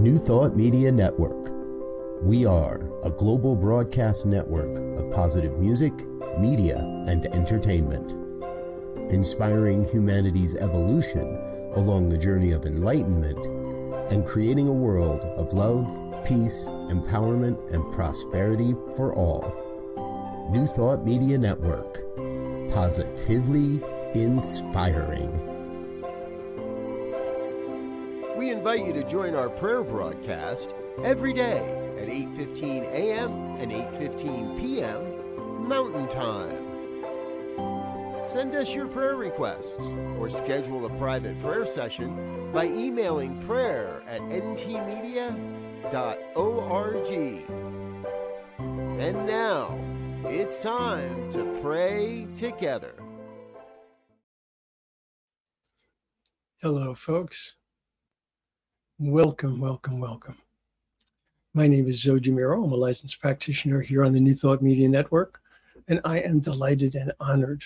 New Thought Media Network. We are a global broadcast network of positive music, media, and entertainment, inspiring humanity's evolution along the journey of enlightenment and creating a world of love, peace, empowerment, and prosperity for all. New Thought Media Network. Positively inspiring. We invite you to join our prayer broadcast every day at 8:15 a.m. and 8:15 p.m. Mountain Time. Send us your prayer requests or schedule a private prayer session by emailing prayer@ntmedia.org. And now, it's time to pray together. Hello, folks. Welcome. My name is Muro. I'm a licensed practitioner here on the New Thought Media Network, and I am delighted and honored,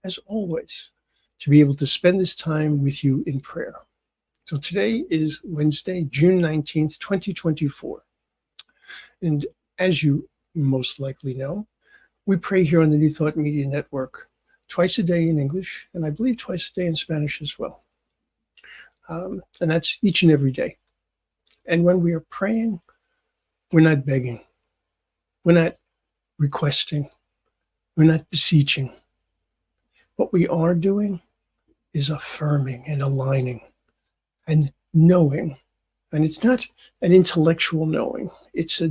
as always, to be able to spend this time with you in prayer. So today is Wednesday, June 19th, 2024. And as you most likely know, we pray here on the New Thought Media Network twice a day in English, and I believe twice a day in Spanish as well. And that's each and every day. And when we are praying, we're not begging. We're not requesting. We're not beseeching. What we are doing is affirming and aligning and knowing. And it's not an intellectual knowing. It's a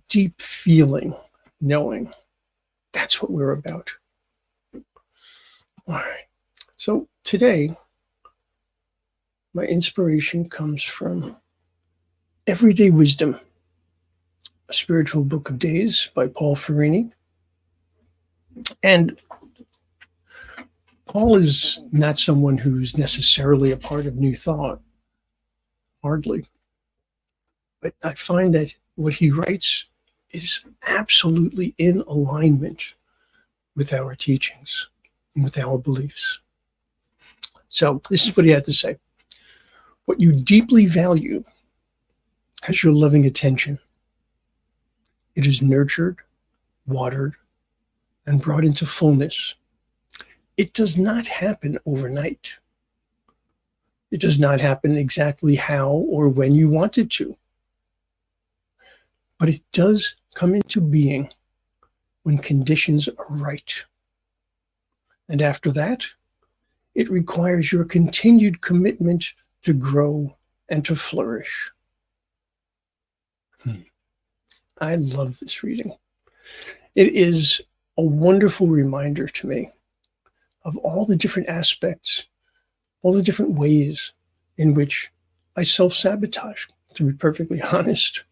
deep feeling knowing. That's what we're about. All right. So today, my inspiration comes from Everyday Wisdom, a spiritual book of days by Paul Ferrini. And Paul is not someone who's necessarily a part of New Thought, hardly. But I find that what he writes is absolutely in alignment with our teachings and with our beliefs. So this is what he had to say. What you deeply value has your loving attention. It is nurtured, watered, and brought into fullness. It does not happen overnight. It does not happen exactly how or when you want it to. But it does come into being when conditions are right. And after that, it requires your continued commitment to grow and to flourish. I love this reading. It is a wonderful reminder to me of all the different aspects, all the different ways in which I self-sabotage, to be perfectly honest.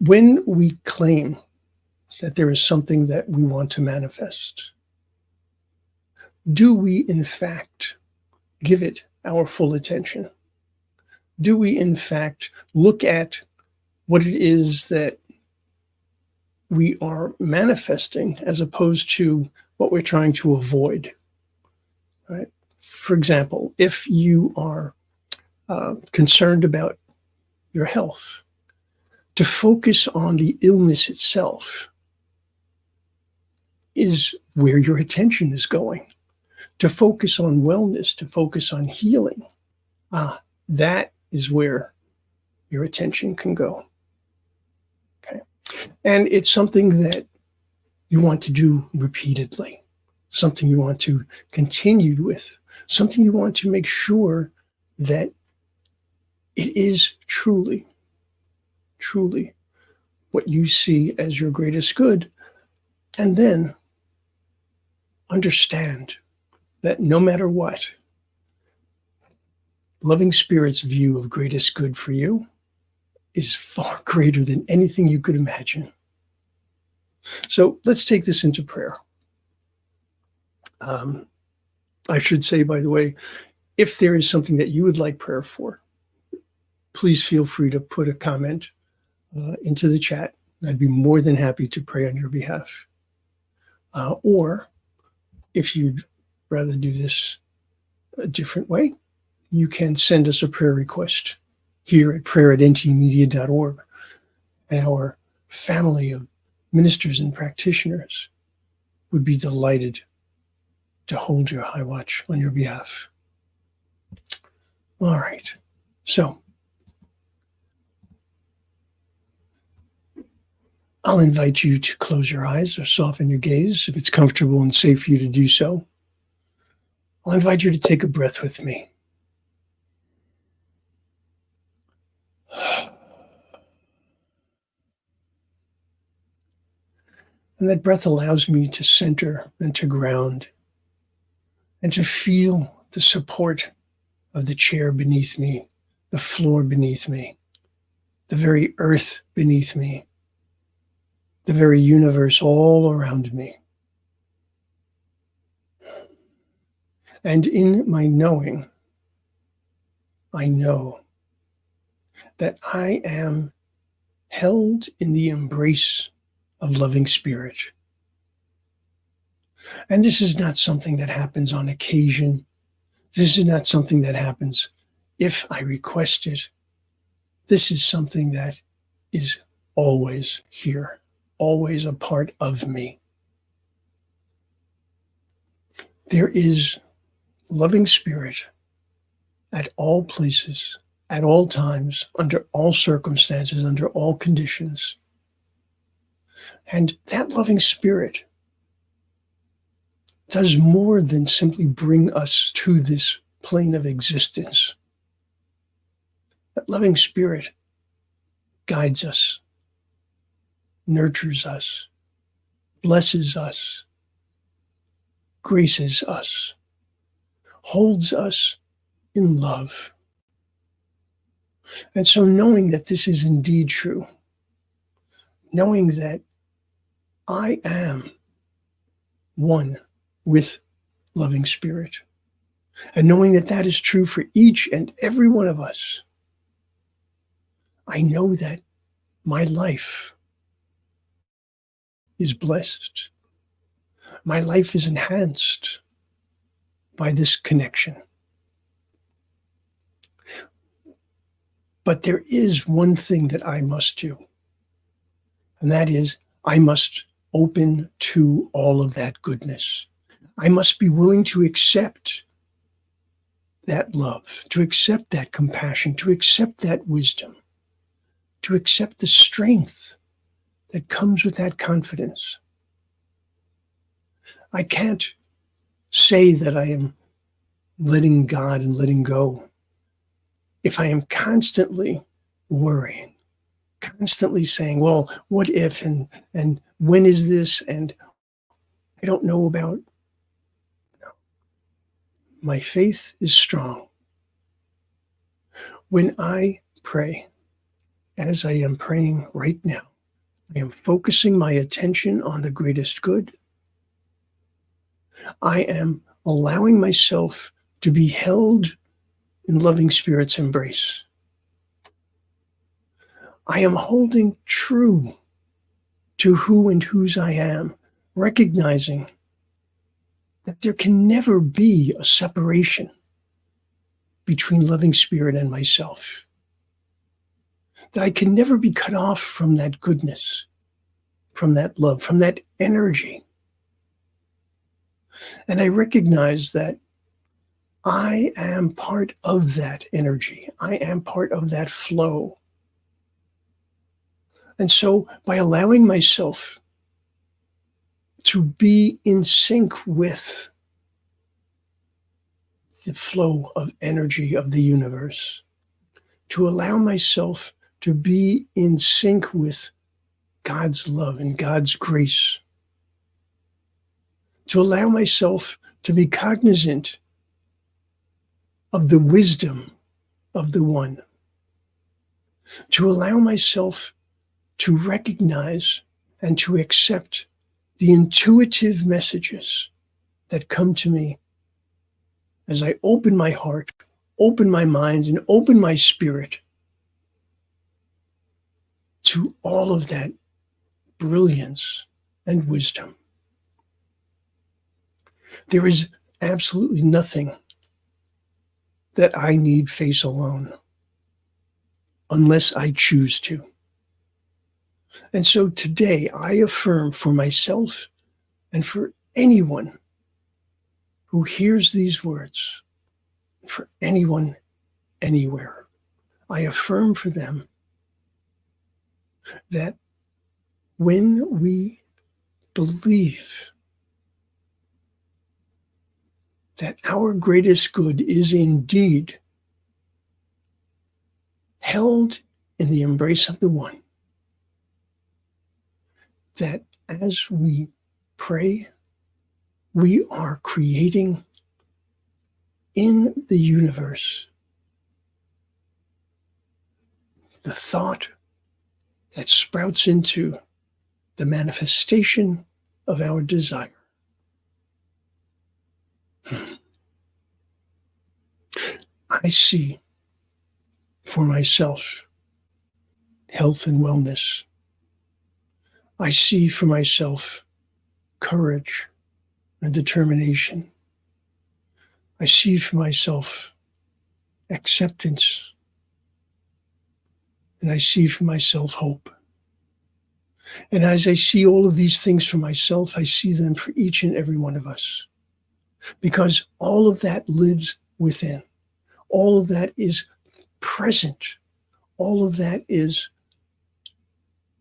When we claim that there is something that we want to manifest, do we in fact give it our full attention? Do we, in fact, look at what it is that we are manifesting as opposed to what we're trying to avoid? Right? For example, if you are concerned about your health, to focus on the illness itself is where your attention is going. To focus on wellness, to focus on healing, that is where your attention can go. Okay. And it's something that you want to do repeatedly, something you want to continue with, something you want to make sure that it is truly what you see as your greatest good. And then understand that no matter what, loving Spirit's view of greatest good for you is far greater than anything you could imagine. So let's take this into prayer. I should say, by the way, if there is something that you would like prayer for, please feel free to put a comment into the chat. I'd be more than happy to pray on your behalf. Or if you'd rather do this a different way, you can send us a prayer request here at prayer@ntmedia.org. Our family of ministers and practitioners would be delighted to hold your high watch on your behalf. All right. So I'll invite you to close your eyes or soften your gaze if it's comfortable and safe for you to do so. I'll invite you to take a breath with me. And that breath allows me to center and to ground and to feel the support of the chair beneath me, the floor beneath me, the very earth beneath me, the very universe all around me. And in my knowing, I know that I am held in the embrace of loving spirit. And this is not something that happens on occasion. This is not something that happens if I request it. This is something that is always here, always a part of me. There is loving spirit at all places, at all times, under all circumstances, under all conditions. And that loving spirit does more than simply bring us to this plane of existence. That loving spirit guides us, nurtures us, blesses us, graces us, holds us in love. And so knowing that this is indeed true, knowing that I am one with loving spirit, and knowing that that is true for each and every one of us, I know that my life is blessed. My life is enhanced by this connection. But there is one thing that I must do, and that is I must open to all of that goodness. I must be willing to accept that love, to accept that compassion, to accept that wisdom, to accept the strength that comes with that confidence. I can't say that I am letting God and letting go if I am constantly worrying, constantly saying, well, what if, and when is this, and I don't know about. No. My faith is strong. When I pray, as I am praying right now, I am focusing my attention on the greatest good. I am allowing myself to be held in loving spirit's embrace. I am holding true to who and whose I am, recognizing that there can never be a separation between loving spirit and myself. That I can never be cut off from that goodness, from that love, from that energy. And I recognize that I am part of that energy. I am part of that flow. And so by allowing myself to be in sync with the flow of energy of the universe, to allow myself to be in sync with God's love and God's grace, to allow myself to be cognizant of the wisdom of the one, to allow myself to recognize and to accept the intuitive messages that come to me as I open my heart, open my mind, and open my spirit to all of that brilliance and wisdom. There is absolutely nothing that I need face alone unless I choose to. And so today I affirm for myself and for anyone who hears these words, for anyone anywhere, I affirm for them that when we believe that our greatest good is indeed held in the embrace of the One, that as we pray, we are creating in the universe the thought that sprouts into the manifestation of our desire. I see for myself health and wellness. I see for myself courage and determination. I see for myself acceptance. And I see for myself hope. And as I see all of these things for myself, I see them for each and every one of us. Because all of that lives within. All of that is present. All of that is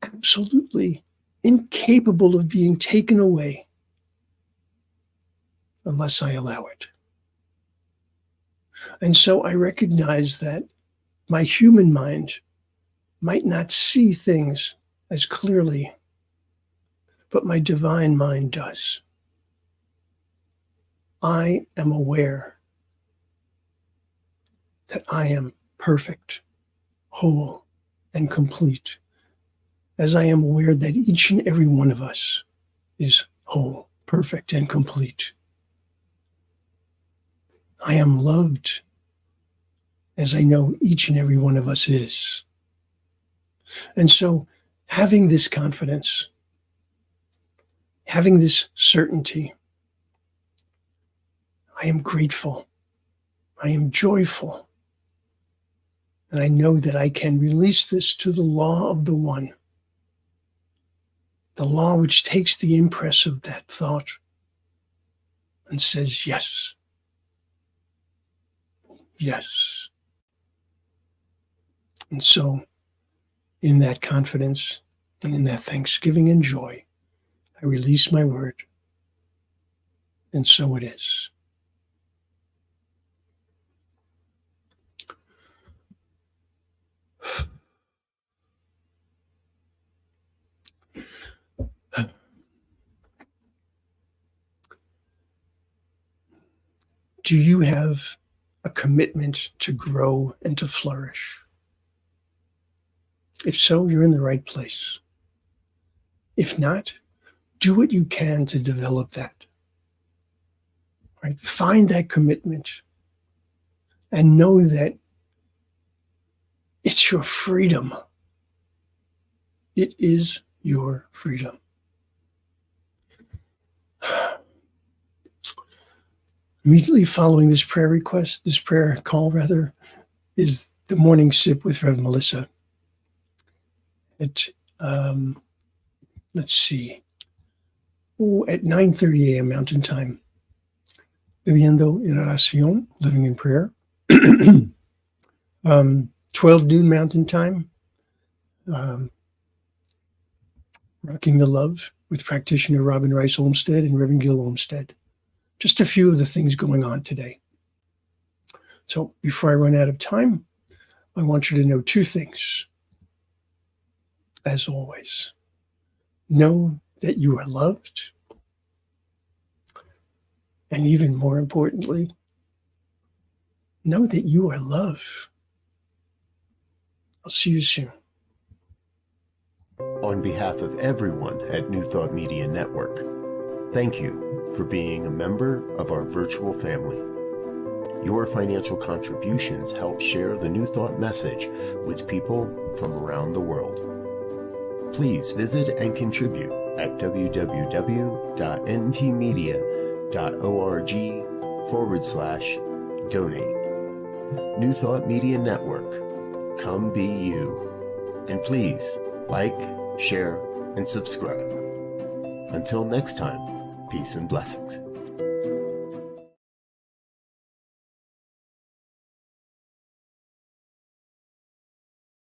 absolutely incapable of being taken away unless I allow it. And so I recognize that my human mind might not see things as clearly, but my divine mind does. I am aware that I am perfect, whole, and complete, as I am aware that each and every one of us is whole, perfect, and complete. I am loved, as I know each and every one of us is. And so, having this confidence, having this certainty, I am grateful, I am joyful, and I know that I can release this to the law of the One, the law which takes the impress of that thought and says, yes, yes. And so, in that confidence and in that thanksgiving and joy, I release my word, and so it is. Do you have a commitment to grow and to flourish? If so, you're in the right place. If not, do what you can to develop that. Right? Find that commitment and know that it's your freedom. It is your freedom. Immediately following this prayer call, is the morning sip with Rev. Melissa. At, let's see, at 9:30 a.m. Mountain Time, Viviendo en Oración, Living in Prayer. 12 noon Mountain Time, Rocking the Love with Practitioner Robin Rice Olmsted and Reverend Gil Olmsted. Just a few of the things going on today. So before I run out of time, I want you to know two things. As always, know that you are loved. And even more importantly, know that you are love. I'll see you soon. On behalf of everyone at New Thought Media Network, thank you for being a member of our virtual family. Your financial contributions help share the New Thought message with people from around the world. Please visit and contribute at www.ntmedia.org/donate. New Thought Media Network. Come be you. And please like, share, and subscribe. Until next time, peace and blessings.